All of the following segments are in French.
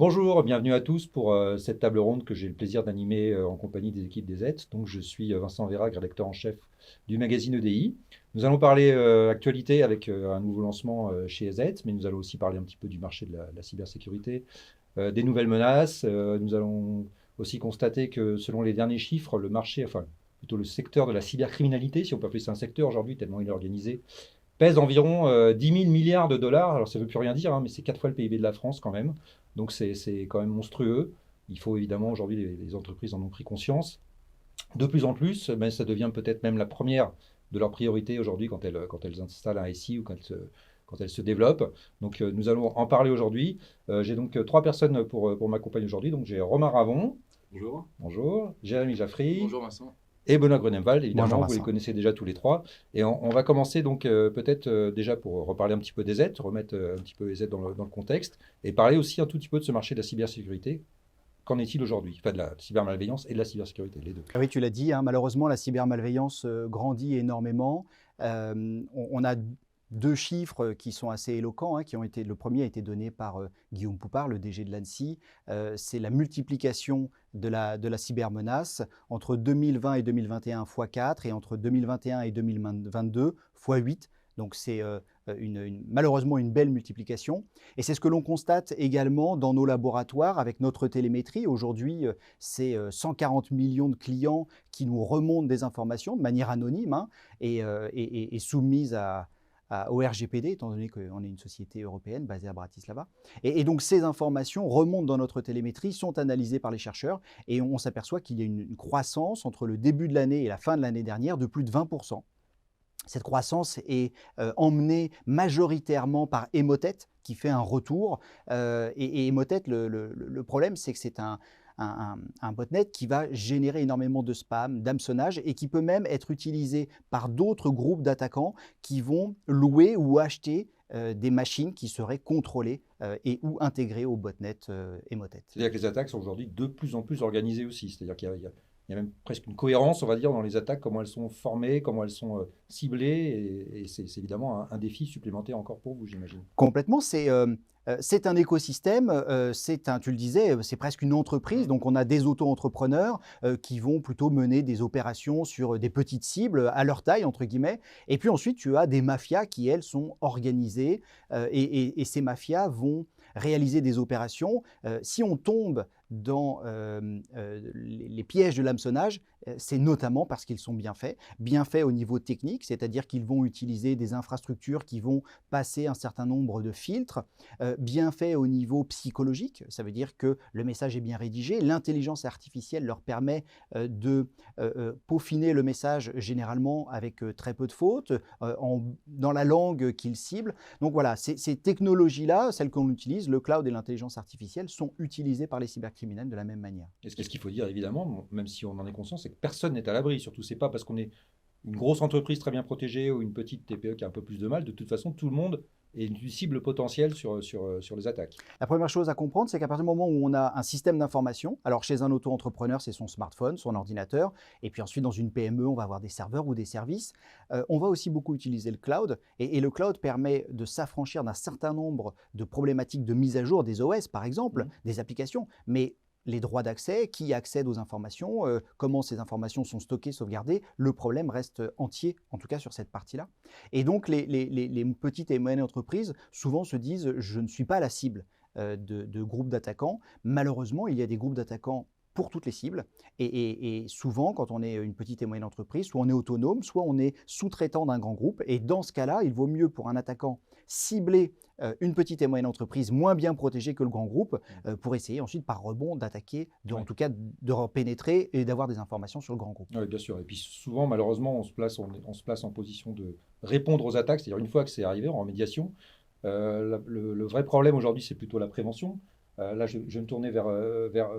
Bonjour, bienvenue à tous pour cette table ronde que j'ai le plaisir d'animer en compagnie des équipes des ETS. Donc, je suis Vincent Vérag, rédacteur en chef du magazine EDI. Nous allons parler actualité avec un nouveau lancement chez EZ, mais nous allons aussi parler un petit peu du marché de la cybersécurité, des nouvelles menaces. Nous allons aussi constater que selon les derniers chiffres, le marché, enfin plutôt le secteur de la cybercriminalité, si on peut appeler ça un secteur aujourd'hui tellement il est organisé, pèse environ 10 000 milliards de dollars. Alors ça ne veut plus rien dire, hein, mais c'est 4 fois le PIB de la France quand même. Donc c'est quand même monstrueux. Il faut évidemment, aujourd'hui, les entreprises en ont pris conscience. De plus en plus, mais ça devient peut-être même la première de leurs priorités aujourd'hui quand elles installent un SI ou quand elles se développent. Donc nous allons en parler aujourd'hui. J'ai donc trois personnes pour m'accompagner aujourd'hui. Donc j'ai Romain Ravon. Bonjour. Bonjour. Jérémy Jaffry. Bonjour Vincent. Et Benoît Grunemwald, Bonjour évidemment, vous les Vincent. connaissez déjà tous les trois. Et on va commencer donc peut-être déjà pour reparler un petit peu des aides, remettre un petit peu les aides dans le contexte, et parler aussi un tout petit peu de ce marché de la cybersécurité. Qu'en est-il aujourd'hui? Enfin, de la cybermalveillance et de la cybersécurité, les deux. Ah oui, tu l'as dit, hein, malheureusement, la cybermalveillance grandit énormément. On a deux chiffres qui sont assez éloquents, hein, le premier a été donné par Guillaume Poupard, le DG de l'ANSSI. C'est la multiplication de la cybermenace entre 2020 et 2021 x 4 et entre 2021 et 2022 x 8. Donc c'est malheureusement une belle multiplication. Et c'est ce que l'on constate également dans nos laboratoires avec notre télémétrie. Aujourd'hui, c'est 140 millions de clients qui nous remontent des informations de manière anonyme, hein, et soumises au RGPD, étant donné qu'on est une société européenne basée à Bratislava. Et donc ces informations remontent dans notre télémétrie, sont analysées par les chercheurs, et on s'aperçoit qu'il y a une croissance entre le début de l'année et la fin de l'année dernière de plus de 20%. Cette croissance est emmenée majoritairement par Emotet, qui fait un retour. Et Emotet, le problème, c'est que c'est un botnet qui va générer énormément de spam, d'hameçonnage, et qui peut même être utilisé par d'autres groupes d'attaquants qui vont louer ou acheter des machines qui seraient contrôlées et ou intégrées au botnet Emotet. C'est-à-dire que les attaques sont aujourd'hui de plus en plus organisées aussi. C'est-à-dire qu'il y a même presque une cohérence, on va dire, dans les attaques, comment elles sont formées, comment elles sont ciblées. Et c'est évidemment un défi supplémentaire encore pour vous, j'imagine. Complètement, c'est un écosystème, tu le disais, c'est presque une entreprise. Donc on a des auto-entrepreneurs qui vont plutôt mener des opérations sur des petites cibles à leur taille, entre guillemets. Et puis ensuite, tu as des mafias qui, elles, sont organisées et ces mafias vont réaliser des opérations. Si on tombe dans les pièges de l'hameçonnage, c'est notamment parce qu'ils sont bien faits au niveau technique, c'est-à-dire qu'ils vont utiliser des infrastructures qui vont passer un certain nombre de filtres, bien faits au niveau psychologique, ça veut dire que le message est bien rédigé, l'intelligence artificielle leur permet de peaufiner le message généralement avec très peu de fautes, dans la langue qu'ils ciblent. Donc voilà, ces technologies-là, celles qu'on utilise, le cloud et l'intelligence artificielle, sont utilisées par les cybercriminels de la même manière. Et ce qu'il faut dire, évidemment, même si on en est conscient, c'est que personne n'est à l'abri. Surtout, c'est pas parce qu'on est une grosse entreprise très bien protégée ou une petite TPE qui a un peu plus de mal. De toute façon, tout le monde est une cible potentielle sur les attaques. La première chose à comprendre, c'est qu'à partir du moment où on a un système d'information, alors chez un auto-entrepreneur, c'est son smartphone, son ordinateur, et puis ensuite dans une PME, on va avoir des serveurs ou des services. On va aussi beaucoup utiliser le cloud, et le cloud permet de s'affranchir d'un certain nombre de problématiques de mise à jour des OS, par exemple, des applications, mais les droits d'accès, qui accède aux informations, comment ces informations sont stockées, sauvegardées, le problème reste entier, en tout cas sur cette partie-là. Et donc les petites et moyennes entreprises souvent se disent « je ne suis pas la cible de groupes d'attaquants ». Malheureusement, il y a des groupes d'attaquants pour toutes les cibles. Et souvent, quand on est une petite et moyenne entreprise, soit on est autonome, soit on est sous-traitant d'un grand groupe. Et dans ce cas-là, il vaut mieux pour un attaquant cibler une petite et moyenne entreprise moins bien protégée que le grand groupe pour essayer ensuite par rebond d'attaquer, en tout cas de pénétrer et d'avoir des informations sur le grand groupe. Oui, bien sûr. Et puis souvent, malheureusement, on se place en position de répondre aux attaques. C'est-à-dire une fois que c'est arrivé en médiation, le vrai problème aujourd'hui, c'est plutôt la prévention. Là, je vais me tourner vers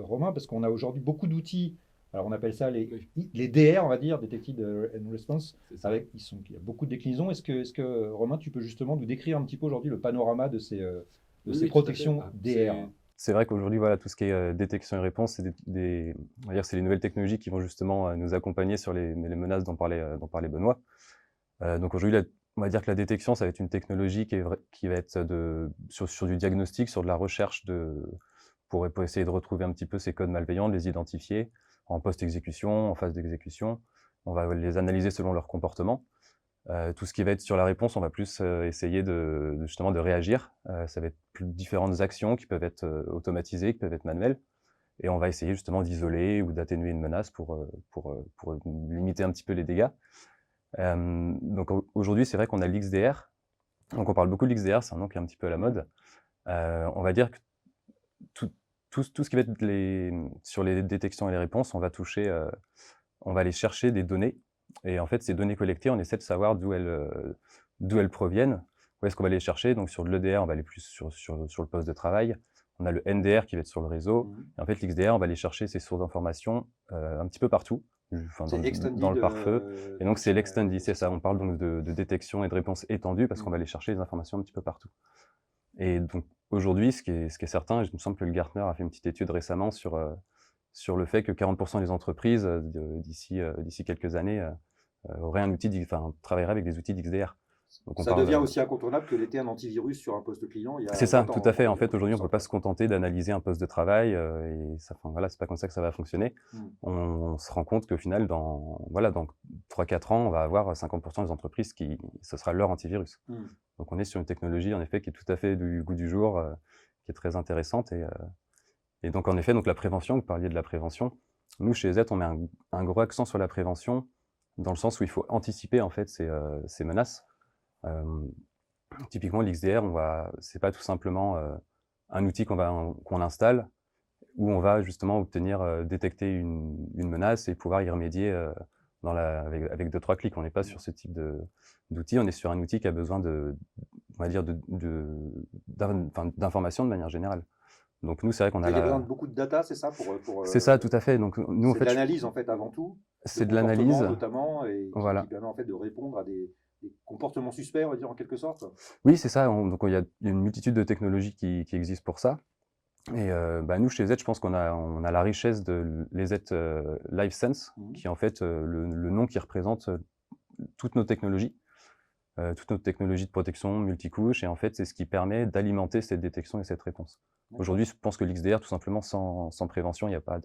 Romain parce qu'on a aujourd'hui beaucoup d'outils. Alors, on appelle ça les DR, on va dire, Detected and Response. Il y a beaucoup de déclinaisons. Est-ce que, Romain, tu peux justement nous décrire un petit peu aujourd'hui le panorama de ces protections DR? C'est vrai qu'aujourd'hui, voilà, tout ce qui est détection et réponse, on va dire, c'est les nouvelles technologies qui vont justement nous accompagner sur les menaces dont parlait Benoît. Donc aujourd'hui, on va dire que la détection, ça va être une technologie qui va être sur du diagnostic, sur de la recherche pour essayer de retrouver un petit peu ces codes malveillants, de les identifier en post-exécution, en phase d'exécution. On va les analyser selon leur comportement. Tout ce qui va être sur la réponse, on va plus essayer justement de réagir. Ça va être différentes actions qui peuvent être automatisées, qui peuvent être manuelles. Et on va essayer justement d'isoler ou d'atténuer une menace pour limiter un petit peu les dégâts. Donc aujourd'hui, c'est vrai qu'on a l'XDR. Donc on parle beaucoup de l'XDR, c'est un nom qui est un petit peu à la mode. On va dire que tout ce qui va être sur les détections et les réponses, on va aller chercher des données. Et en fait, ces données collectées, on essaie de savoir d'où elles proviennent. Où est-ce qu'on va les chercher? Donc sur de l'EDR, on va aller plus sur le poste de travail. On a le NDR qui va être sur le réseau. Et en fait, l'XDR, on va aller chercher ces sources d'informations un petit peu partout, dans le pare-feu. Et donc, c'est l'extended, c'est ça. On parle donc de détection et de réponse étendue parce qu'on va aller chercher les informations un petit peu partout. Et donc, aujourd'hui, ce qui est certain, et il me semble que le Gartner a fait une petite étude récemment sur le fait que 40% des entreprises, d'ici quelques années, travailleraient avec des outils d'XDR. Donc ça devient aussi incontournable que l'était un antivirus sur un poste client. C'est ça, tout à fait. En fait, aujourd'hui, on ne peut pas se contenter d'analyser un poste de travail et c'est pas comme ça que ça va fonctionner. On se rend compte qu'au final, dans 3-4 ans, on va avoir 50% des entreprises ce sera leur antivirus. Donc, on est sur une technologie, en effet, qui est tout à fait du goût du jour, qui est très intéressante. Et donc, en effet, la prévention, vous parliez de la prévention. Nous, chez Z, on met un gros accent sur la prévention, dans le sens où il faut anticiper, en fait, ces menaces. Typiquement, l'XDR, c'est pas tout simplement un outil qu'on installe, où on va justement détecter une menace et pouvoir y remédier avec 2-3 clics. On n'est pas sur ce type d'outil, on est sur un outil qui a besoin d'informations de manière générale. Donc nous, c'est vrai qu'on a il y a besoin de beaucoup de data, c'est ça c'est ça, tout à fait. Donc nous, en fait, c'est de l'analyse en fait avant tout. C'est de l'analyse, notamment, et voilà. Qui permet en fait de répondre à des comportements suspects, on va dire en quelque sorte. Oui, c'est ça. Donc il y a une multitude de technologies qui existent pour ça. Et nous, chez Z, je pense qu'on a la richesse de les Z LiveSense, qui est en fait le nom qui représente toutes nos technologies de protection multicouche. Et en fait, c'est ce qui permet d'alimenter cette détection et cette réponse. Aujourd'hui, je pense que l'XDR, tout simplement, sans prévention, il n'y a pas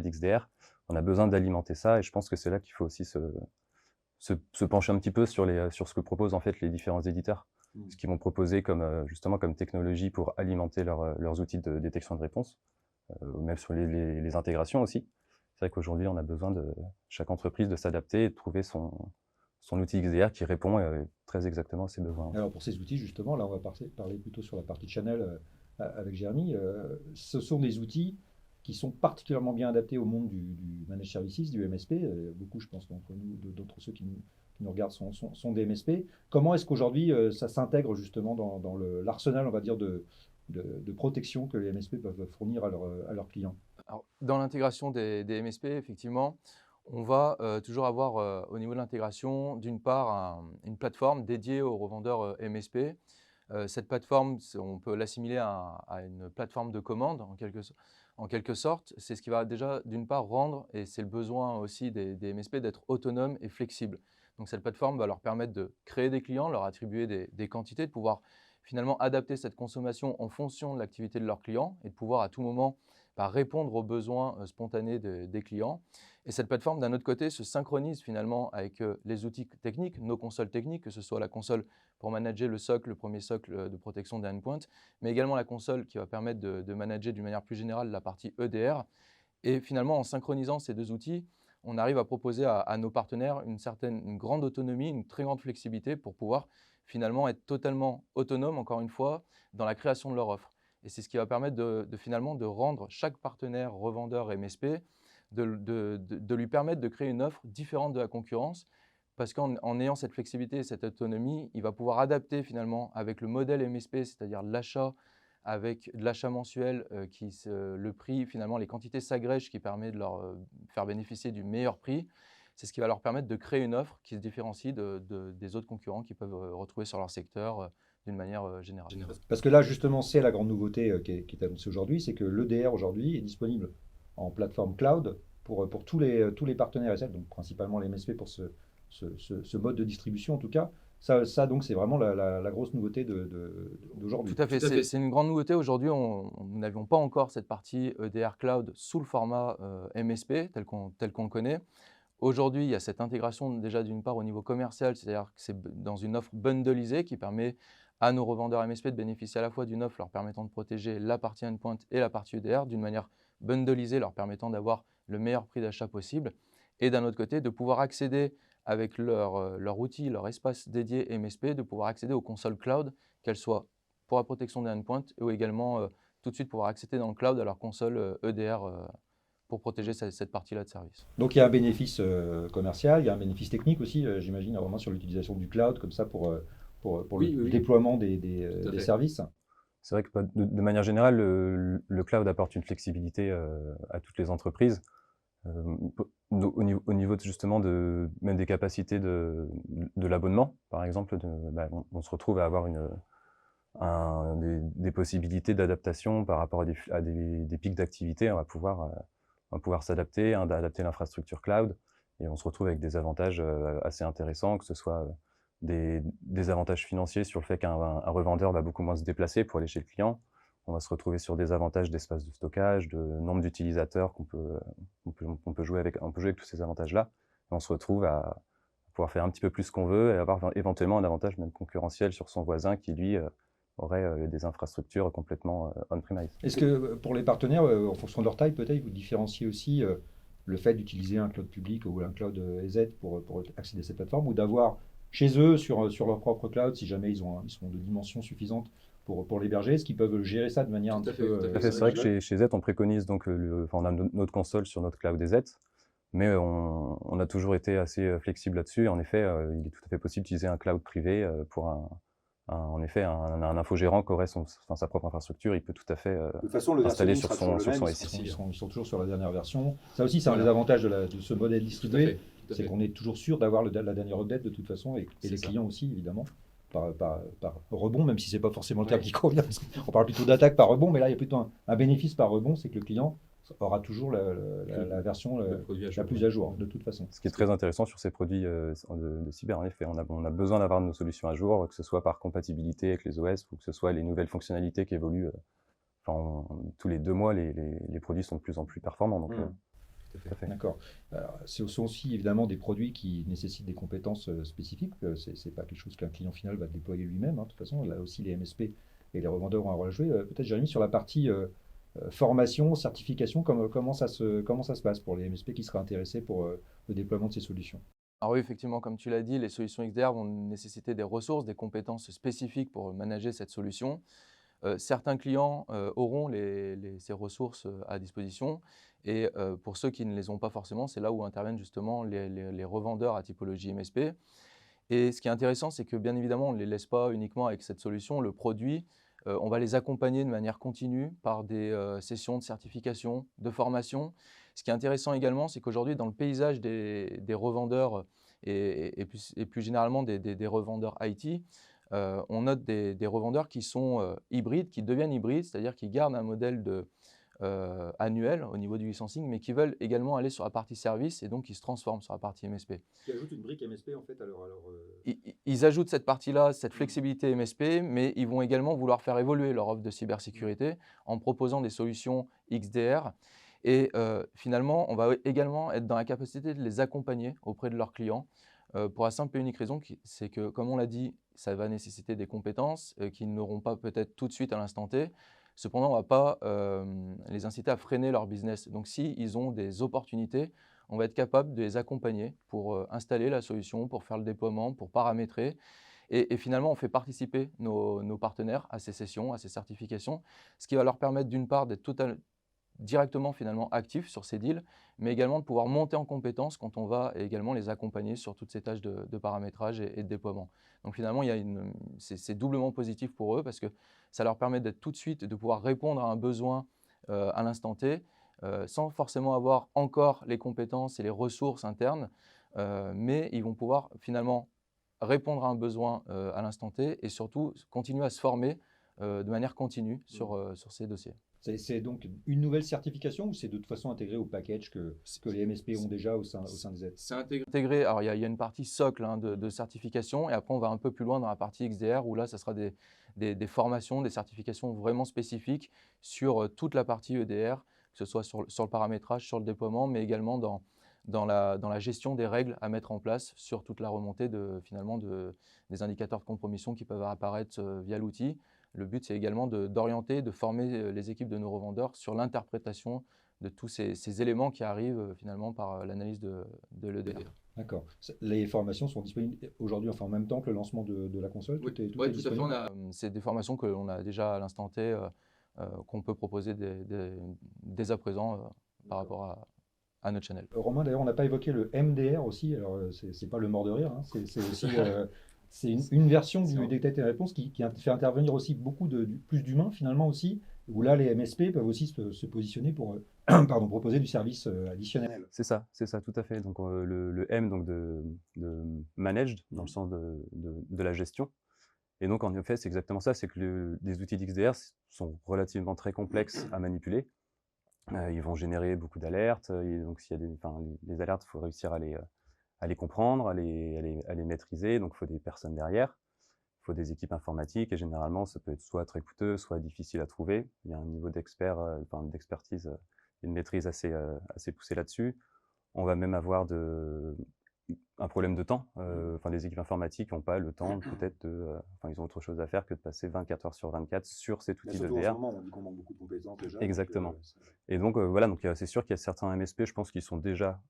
d'XDR. On a besoin d'alimenter ça, et je pense que c'est là qu'il faut aussi se pencher un petit peu sur ce que proposent en fait les différents éditeurs, ce qu'ils vont proposer justement comme technologie pour alimenter leurs outils de détection et de réponse, même sur les intégrations aussi. C'est vrai qu'aujourd'hui, on a besoin de chaque entreprise de s'adapter et de trouver son outil XDR qui répond très exactement à ses besoins. Alors pour ces outils, justement, là on va parler plutôt sur la partie channel avec Jérémy. Ce sont des outils qui sont particulièrement bien adaptés au monde du Managed Services, du MSP. Beaucoup, je pense, d'entre ceux qui nous regardent sont des MSP. Comment est-ce qu'aujourd'hui ça s'intègre justement dans l'arsenal, on va dire, de protection que les MSP peuvent fournir à leurs clients? Alors, dans l'intégration des MSP, effectivement, on va toujours avoir au niveau de l'intégration, d'une part, une plateforme dédiée aux revendeurs MSP. Cette plateforme, on peut l'assimiler à une plateforme de commande en quelque sorte. C'est ce qui va déjà d'une part rendre, et c'est le besoin aussi des MSP, d'être autonomes et flexibles. Donc cette plateforme va leur permettre de créer des clients, leur attribuer des quantités, de pouvoir finalement adapter cette consommation en fonction de l'activité de leurs clients et de pouvoir à tout moment répondre aux besoins spontanés des clients. Et cette plateforme, d'un autre côté, se synchronise finalement avec les outils techniques, nos consoles techniques, que ce soit la console pour manager le socle, le premier socle de protection des endpoints, mais également la console qui va permettre de manager d'une manière plus générale la partie EDR. Et finalement, en synchronisant ces deux outils, on arrive à proposer à nos partenaires une grande autonomie, une très grande flexibilité pour pouvoir finalement être totalement autonome, encore une fois, dans la création de leur offre. Et c'est ce qui va permettre finalement de rendre chaque partenaire, revendeur MSP, de lui permettre de créer une offre différente de la concurrence, parce qu'en ayant cette flexibilité et cette autonomie, il va pouvoir adapter finalement avec le modèle MSP, c'est-à-dire l'achat avec de l'achat mensuel, le prix, finalement, les quantités s'agrègent, qui permet de leur faire bénéficier du meilleur prix. C'est ce qui va leur permettre de créer une offre qui se différencie des autres concurrents qu'ils peuvent retrouver sur leur secteur d'une manière générale. Parce que là, justement, c'est la grande nouveauté qui est annoncée aujourd'hui, c'est que l'EDR aujourd'hui est disponible en plateforme cloud pour tous les partenaires SL, donc principalement les MSP pour ce mode de distribution en tout cas. Ça donc, c'est vraiment la grosse nouveauté d'aujourd'hui. Tout à fait, c'est une grande nouveauté. Aujourd'hui, nous n'avions pas encore cette partie EDR Cloud sous le format MSP tel qu'on le connaît. Aujourd'hui, il y a cette intégration déjà d'une part au niveau commercial, c'est-à-dire que c'est dans une offre bundleisée qui permet à nos revendeurs MSP de bénéficier à la fois d'une offre leur permettant de protéger la partie endpoint et la partie EDR d'une manière bundleisée, leur permettant d'avoir le meilleur prix d'achat possible. Et d'un autre côté, de pouvoir accéder avec leur outil, leur espace dédié MSP, de pouvoir accéder aux consoles cloud, qu'elles soient pour la protection des endpoints ou également tout de suite pouvoir accéder dans le cloud à leur console EDR pour protéger cette partie-là de service. Donc, il y a un bénéfice commercial, il y a un bénéfice technique aussi, j'imagine, vraiment sur l'utilisation du cloud, comme ça, pour le déploiement des services. C'est vrai que de manière générale, le cloud apporte une flexibilité à toutes les entreprises. Au niveau justement même des capacités de l'abonnement, par exemple, on se retrouve à avoir des possibilités d'adaptation par rapport à des pics d'activité. On va pouvoir s'adapter, adapter l'infrastructure cloud, et on se retrouve avec des avantages assez intéressants, que ce soit des avantages financiers sur le fait qu'un revendeur va beaucoup moins se déplacer pour aller chez le client. On va se retrouver sur des avantages d'espace de stockage, de nombre d'utilisateurs qu'on peut jouer avec tous ces avantages-là. Et on se retrouve à pouvoir faire un petit peu plus ce qu'on veut et avoir éventuellement un avantage même concurrentiel sur son voisin qui, lui, aurait des infrastructures complètement on-premise. Est-ce que pour les partenaires, en fonction de leur taille, peut-être, vous différenciez aussi le fait d'utiliser un cloud public ou un cloud EZ pour accéder à cette plateforme, ou d'avoir chez eux, sur leur propre cloud, si jamais ils sont de dimensions suffisantes pour l'héberger, est-ce qu'ils peuvent gérer ça de manière un petit peu... C'est vrai que chez Z, on préconise donc on a notre console sur notre cloud EZ, mais on a toujours été assez flexible là-dessus. En effet, il est tout à fait possible d'utiliser un cloud privé pour en effet, un infogérant qui aurait sa propre infrastructure, il peut tout à fait installer sur son SI. Ils sont toujours sur la dernière version. Ça aussi, c'est un des avantages de ce modèle distribué, c'est qu'on est toujours sûr d'avoir la dernière update de toute façon, et les clients aussi, évidemment, par rebond, même si ce n'est pas forcément le terme qui convient. On parle plutôt d'attaque par rebond, mais là, il y a plutôt un bénéfice par rebond, c'est que le client aura toujours la version la plus à jour, de toute façon. Ce qui est très intéressant sur ces produits de cyber, en effet, on a besoin d'avoir nos solutions à jour, que ce soit par compatibilité avec les OS, ou que ce soit les nouvelles fonctionnalités qui évoluent. Tous les 2 mois, les produits sont de plus en plus performants. Donc, D'accord. Ce sont aussi évidemment des produits qui nécessitent des compétences spécifiques. Ce n'est pas quelque chose qu'un client final va déployer lui-même. De toute façon, là aussi, les MSP et les revendeurs ont un rôle à jouer. Peut-être, Jérémy, sur la partie formation, certification, comment ça se passe pour les MSP qui seraient intéressés pour le déploiement de ces solutions? Alors oui, effectivement, comme tu l'as dit, les solutions XDR vont nécessiter des ressources, des compétences spécifiques pour manager cette solution. Certains clients auront ces ressources à disposition, et pour ceux qui ne les ont pas forcément, c'est là où interviennent justement les revendeurs à typologie MSP. Et ce qui est intéressant, c'est que bien évidemment, on ne les laisse pas uniquement avec cette solution, le produit. On va les accompagner de manière continue par des sessions de certification, de formation. Ce qui est intéressant également, c'est qu'aujourd'hui, dans le paysage des revendeurs et plus généralement des revendeurs IT, on note des revendeurs qui sont hybrides, qui deviennent hybrides, c'est-à-dire qui gardent un modèle annuel au niveau du licensing, mais qui veulent également aller sur la partie service et donc qui se transforment sur la partie MSP. Qui ajoutent une brique MSP en fait à leur... Ils ajoutent cette partie-là, cette flexibilité MSP, mais ils vont également vouloir faire évoluer leur offre de cybersécurité en proposant des solutions XDR. Et finalement, on va également être dans la capacité de les accompagner auprès de leurs clients pour la simple et unique raison, c'est que, comme on l'a dit, ça va nécessiter des compétences qu'ils n'auront pas peut-être tout de suite à l'instant T. Cependant, on ne va pas les inciter à freiner leur business. Donc, s'ils ont des opportunités, on va être capable de les accompagner pour installer la solution, pour faire le déploiement, pour paramétrer. Et finalement, on fait participer nos partenaires à ces sessions, à ces certifications, ce qui va leur permettre d'une part d'être directement finalement actifs sur ces deals, mais également de pouvoir monter en compétences quand on va également les accompagner sur toutes ces tâches de paramétrage et de déploiement. Donc finalement, c'est doublement positif pour eux parce que ça leur permet d'être tout de suite, de pouvoir répondre à un besoin à l'instant T, sans forcément avoir encore les compétences et les ressources internes, mais ils vont pouvoir finalement répondre à un besoin à l'instant T et surtout continuer à se former de manière continue sur ces dossiers. C'est donc une nouvelle certification ou c'est de toute façon intégré au package que les MSP ont déjà au sein des aides? C'est intégré. Alors, il y a une partie socle de certification et après, on va un peu plus loin dans la partie XDR où là, ça sera des formations, des certifications vraiment spécifiques sur toute la partie EDR, que ce soit sur le paramétrage, sur le déploiement, mais également dans la gestion des règles à mettre en place sur toute la remontée finalement des indicateurs de compromission qui peuvent apparaître via l'outil. Le but, c'est également d'orienter, de former les équipes de nos revendeurs sur l'interprétation de tous ces éléments qui arrivent finalement par l'analyse de l'EDR. D'accord. Les formations sont disponibles aujourd'hui, enfin en même temps que le lancement de la console? Oui, Tout est tout à fait. disponible? C'est des formations que l'on a déjà à l'instant T, qu'on peut proposer dès à présent par rapport à notre channel. Romain, d'ailleurs, on n'a pas évoqué le MDR aussi. Alors, c'est pas le mort de rire, hein. C'est aussi c'est une version du détecte et réponse qui fait intervenir aussi beaucoup plus d'humains finalement aussi, où là les MSP peuvent aussi se positionner pour pardon, proposer du service additionnel. C'est ça, tout à fait. Donc le M donc de managed, dans le sens de la gestion. Et donc en effet, c'est exactement ça, c'est que les outils d'XDR sont relativement très complexes à manipuler. Ils vont générer beaucoup d'alertes, et donc s'il y a les alertes, il faut réussir à les comprendre, à les maîtriser, donc il faut des personnes derrière, il faut des équipes informatiques et généralement ça peut être soit très coûteux, soit difficile à trouver. Il y a un niveau d'expertise, une maîtrise assez poussée là-dessus. On va même avoir un problème de temps. Les équipes informatiques n'ont pas le temps peut-être ils ont autre chose à faire que de passer 24 heures sur 24 sur cet outil Surtout en ce d'EDR. moment, on dit qu'on manque beaucoup de compétences déjà. Exactement. Et donc voilà, donc c'est sûr qu'il y a certains MSP, je pense, qui sont déjà,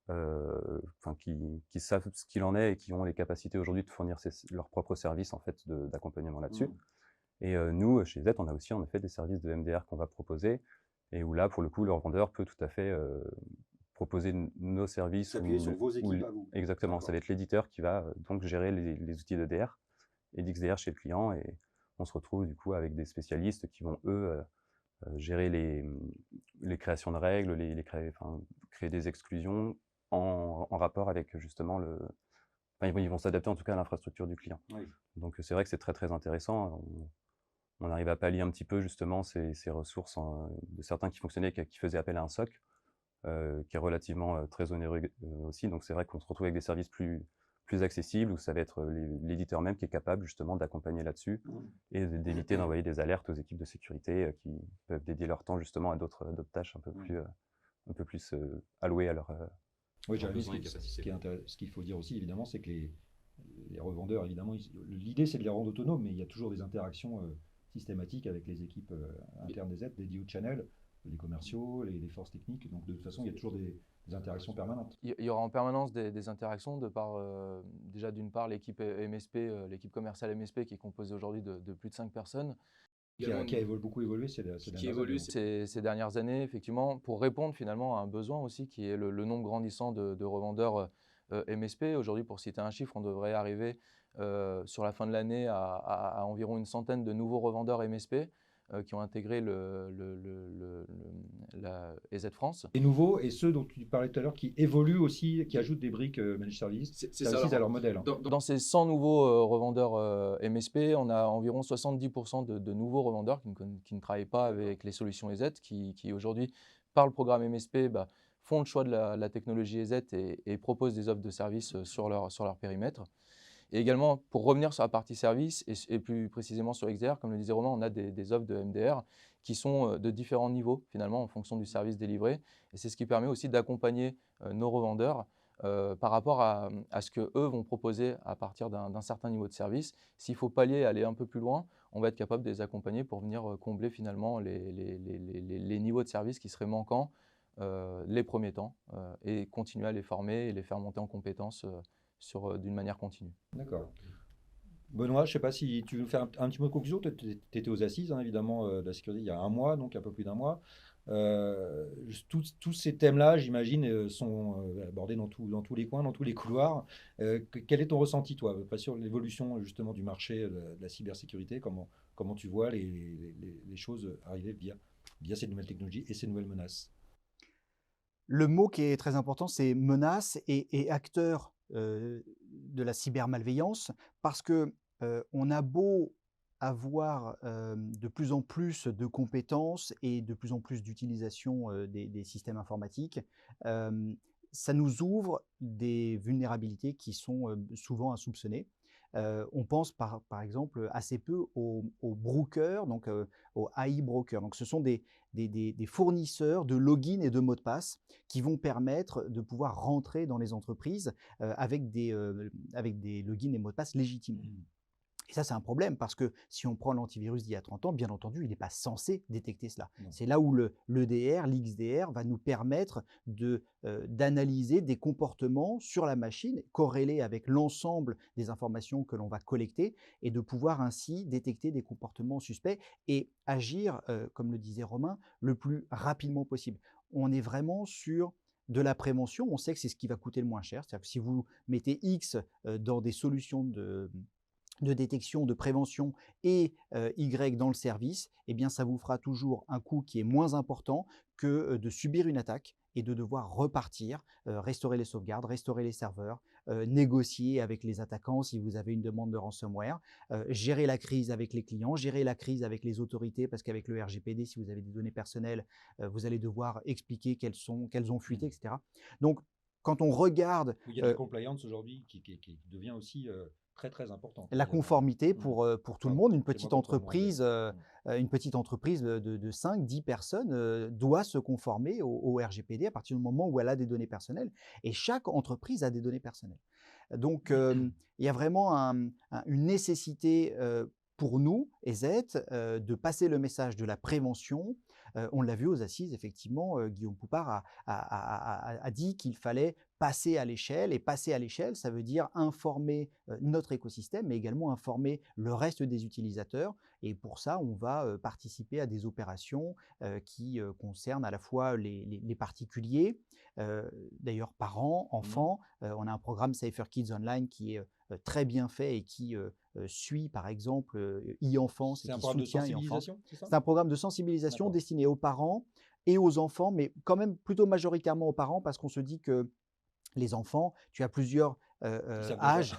qui savent ce qu'il en est et qui ont les capacités aujourd'hui de fournir leurs propres services en fait d'accompagnement là-dessus. Et nous, chez Z, on a aussi en effet des services de MDR qu'on va proposer et où là, pour le coup, le revendeur peut tout à fait proposer nos services. S'appuyer sur vos équipes à vous. Exactement, ça va être l'éditeur qui va donc gérer les outils d'EDR et d'XDR chez le client, et on se retrouve du coup avec des spécialistes qui vont, eux, gérer les créations de règles, créer des exclusions en rapport avec justement ils vont s'adapter en tout cas à l'infrastructure du client. Oui. Donc c'est vrai que c'est très très intéressant. On arrive à pallier un petit peu justement ces ressources de certains qui fonctionnaient, qui faisaient appel à un SOC, qui est relativement très onéreux aussi. Donc c'est vrai qu'on se retrouve avec des services plus accessibles, où ça va être l'éditeur même qui est capable justement d'accompagner là-dessus et d'éviter d'envoyer des alertes aux équipes de sécurité qui peuvent dédier leur temps justement à d'autres tâches un peu plus allouées à leur oui, ce qu'il faut dire aussi, évidemment, c'est que les revendeurs, évidemment, l'idée c'est de les rendre autonomes, mais il y a toujours des interactions systématiques avec les équipes internes des aides, dédiées au channel, les commerciaux, les forces techniques. Donc de toute façon, il y a toujours des interactions permanentes. Il y aura en permanence des interactions déjà d'une part l'équipe MSP, l'équipe commerciale MSP qui est composée aujourd'hui de plus de 5 personnes. Qui a beaucoup évolué ces dernières années, effectivement, pour répondre finalement à un besoin aussi qui est le nombre grandissant de revendeurs MSP. Aujourd'hui, pour citer un chiffre, on devrait arriver sur la fin de l'année à environ une centaine de nouveaux revendeurs MSP qui ont intégré la EZ France. Les nouveaux et ceux dont tu parlais tout à l'heure qui évoluent aussi, qui ajoutent des briques Managed Service, à leur modèle. Hein. Dans ces 100 nouveaux revendeurs MSP, on a environ 70% de nouveaux revendeurs qui ne travaillent pas avec les solutions EZ, qui aujourd'hui, par le programme MSP, font le choix de la technologie EZ et proposent des offres de services sur leur périmètre. Et également, pour revenir sur la partie service et plus précisément sur XDR, comme le disait Romain, on a des offres de MDR qui sont de différents niveaux finalement en fonction du service délivré. Et c'est ce qui permet aussi d'accompagner nos revendeurs par rapport à ce qu'eux vont proposer à partir d'un certain niveau de service. S'il faut pallier, aller un peu plus loin, on va être capable de les accompagner pour venir combler finalement les niveaux de service qui seraient manquants les premiers temps et continuer à les former et les faire monter en compétences d'une manière continue. D'accord. Benoît, je ne sais pas si tu veux faire un petit mot de conclusion. Tu étais aux assises, hein, évidemment, de la sécurité il y a un mois, donc un peu plus d'un mois. Tous ces thèmes-là, j'imagine, sont abordés dans tous les coins, dans tous les couloirs. Quel est ton ressenti, toi, pas sur l'évolution justement du marché de la cybersécurité, comment tu vois les choses arriver via ces nouvelles technologies et ces nouvelles menaces? Le mot qui est très important, c'est menace et acteur de la cybermalveillance, parce que on a beau avoir de plus en plus de compétences et de plus en plus d'utilisation des systèmes informatiques, ça nous ouvre des vulnérabilités qui sont souvent insoupçonnées. On pense par exemple assez peu aux brokers, donc aux AI brokers. Donc ce sont des fournisseurs de login et de mots de passe qui vont permettre de pouvoir rentrer dans les entreprises avec des logins et mots de passe légitimes. Et ça, c'est un problème parce que si on prend l'antivirus d'il y a 30 ans, bien entendu, il n'est pas censé détecter cela. C'est là où l'EDR, l'XDR va nous permettre d'analyser des comportements sur la machine, corrélés avec l'ensemble des informations que l'on va collecter et de pouvoir ainsi détecter des comportements suspects et agir, comme le disait Romain, le plus rapidement possible. On est vraiment sur de la prévention. On sait que c'est ce qui va coûter le moins cher. C'est-à-dire que si vous mettez X dans des solutions de détection, de prévention et Y dans le service, eh bien ça vous fera toujours un coût qui est moins important que de subir une attaque et de devoir repartir, restaurer les sauvegardes, restaurer les serveurs, négocier avec les attaquants si vous avez une demande de ransomware, gérer la crise avec les clients, gérer la crise avec les autorités, parce qu'avec le RGPD, si vous avez des données personnelles, vous allez devoir expliquer qu'elles ont fuité, etc. Donc, quand on regarde… Il y a de la compliance aujourd'hui qui devient aussi très important. La conformité pour tout le monde, une petite entreprise de 5-10 personnes doit se conformer au RGPD à partir du moment où elle a des données personnelles. Et chaque entreprise a des données personnelles. Donc, il y a vraiment une nécessité pour nous, EZ, de passer le message de la prévention. On l'a vu aux assises, effectivement, Guillaume Poupard a dit qu'il fallait passer à l'échelle. Et passer à l'échelle, ça veut dire informer notre écosystème, mais également informer le reste des utilisateurs. Et pour ça, on va participer à des opérations qui concernent à la fois les particuliers, d'ailleurs parents, enfants. On a un programme Safer Kids Online qui est très bien fait et qui suit par exemple e-enfance et qui soutient e-enfance. C'est un programme de sensibilisation destiné aux parents et aux enfants, mais quand même plutôt majoritairement aux parents parce qu'on se dit que les enfants, tu as plusieurs âges,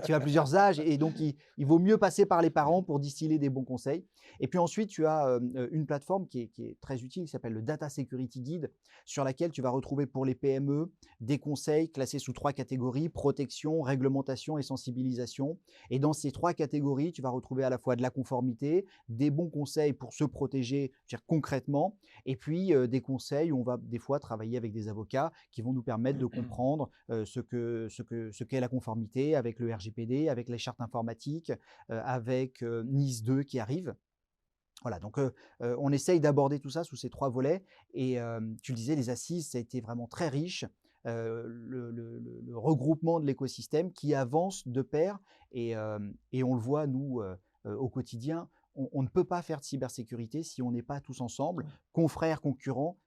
tu as plusieurs âges et donc il vaut mieux passer par les parents pour distiller des bons conseils. Et puis ensuite, tu as une plateforme qui est très utile, qui s'appelle le Data Security Guide, sur laquelle tu vas retrouver pour les PME des conseils classés sous 3 catégories, protection, réglementation et sensibilisation. Et dans ces 3 catégories, tu vas retrouver à la fois de la conformité, des bons conseils pour se protéger, je veux dire, concrètement, et puis des conseils où on va des fois travailler avec des avocats qui vont nous permettre de comprendre ce qu'est la conformité avec le RGPD, avec les chartes informatiques, avec NIS 2 qui arrive. Voilà, donc on essaye d'aborder tout ça sous ces 3 volets. Et tu le disais, les assises, ça a été vraiment très riche. Le regroupement de l'écosystème qui avance de pair. Et on le voit, nous, au quotidien. On ne peut pas faire de cybersécurité si on n'est pas tous ensemble, confrères, concurrents.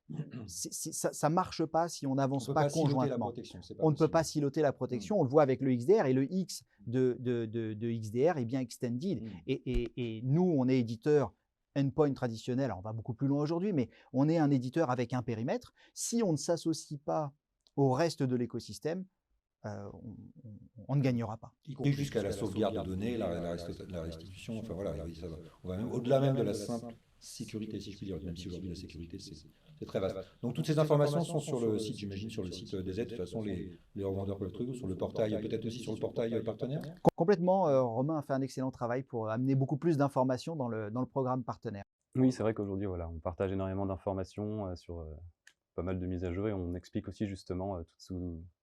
Ça ne marche pas si on n'avance pas conjointement. On ne peut pas siloter la protection. On le voit avec le XDR et le X de XDR est bien extended. Et nous, on est éditeur endpoint traditionnel. Alors, on va beaucoup plus loin aujourd'hui, mais on est un éditeur avec un périmètre. Si on ne s'associe pas au reste de l'écosystème, on ne gagnera pas. Y compris jusqu'à la sauvegarde de données, la restitution, enfin voilà, on va même au-delà même de la simple sécurité, si je puis dire, même si aujourd'hui la sécurité c'est très vaste. Donc toutes ces informations sont sur le site, j'imagine, sur le site des aides, de toute façon les revendeurs peuvent le trouver, sur le portail, peut-être aussi sur le portail partenaire. Complètement, Romain a fait un excellent travail pour amener beaucoup plus d'informations dans le programme partenaire. Oui, c'est vrai qu'aujourd'hui, voilà, on partage énormément d'informations sur pas mal de mises à jour et on explique aussi justement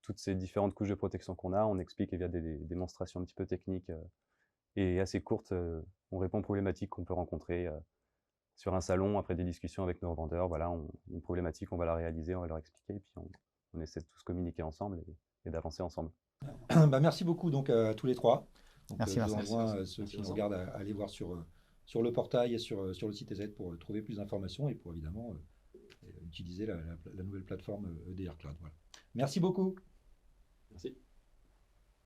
toutes ces différentes couches de protection qu'on a. On explique via des démonstrations un petit peu techniques et assez courtes. On répond aux problématiques qu'on peut rencontrer sur un salon après des discussions avec nos revendeurs. Voilà, une problématique, on va la réaliser, on va leur expliquer et puis on essaie de tous communiquer ensemble et d'avancer ensemble. Merci beaucoup donc à tous les 3. Donc, merci, je vous envoie ceux qui nous regardent à aller voir sur le portail et sur le site EZ pour trouver plus d'informations et pour évidemment utiliser la nouvelle plateforme EDR Cloud. Voilà. Merci beaucoup. Merci.